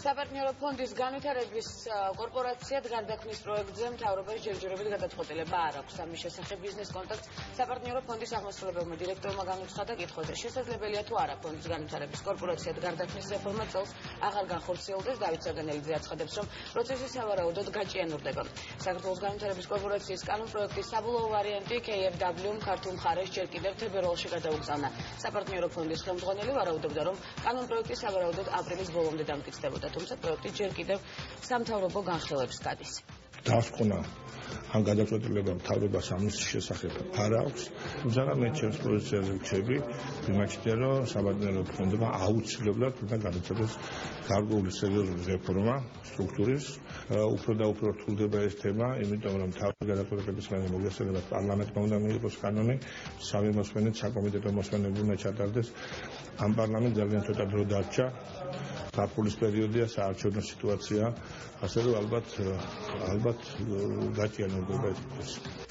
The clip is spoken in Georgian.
საპარტნიორო ფონდის განვითარების კორპორაციად გარდაქმნის პროექტზე მთავრობას ჯერჯერობით გადაწყვეტილება არ აქვს. ამის შესახებ ბიზნეს კონტაქტს საპარტნიორო ფონდის აღმასრულებელმა დირექტორმა განუცხადა კითხვაზე. შესაძლებელია თუ არა ფონდის განვითარების კორპორაციად გარდაქმნის რეფორმა წელს აღარ განხორციელდეს. დავით საგანელიძე აცხადებს, რომ პროცესი სავარაუდოდ გაჭიანურდება. საქართველოს განვითარების კორპორაციის კანონ პროექტის საბოლოო ვარიანტი KfW-მ ქართულ მხარეს ჯერ კიდევ თებერვალში გადაუგზავნა. საპარტნიორო ფონდის ხელმძღვანელი ვარაუდობდა, რომ კანონ პროექტი სავარაუდოდ აპრილის ბოლომდე დამტკიცდებოდა, თუმცა პროექტი ჯერ კიდევ სამთავრობო განხილვებს გადის. დასკვნა ამ გადაწყვეტილებამ მთავრობას ამის შესახებ არ აქვს, თუმცა მე ჩემს პოზიციაზე ვჩები, ვიმაჩნია, რომ საპარტნიორო ფონდმა აუცილებლად უნდა გადაწყვეტოს გარკვეული სერიოზული რეფორმა სტრუქტურის, უფრო და უფრო რთულდება ეს თემა, იმიტომ რომ მთავრობის გადაწყვეტილების მქონე მოგესალმებით პარლამენტმა უნდა მიიღოს კანონი, სამი მოსმენით საკომიტეტო მოსმენები უნდა ჩატარდეს. ამ პარლამენტს ძალიან ცოტა დრო დარჩა. გაფულის პერიოდია, საარჩევნო სიტუაცია, ასე რომ ალბათ გაჭიანურდება ეს პროცესი.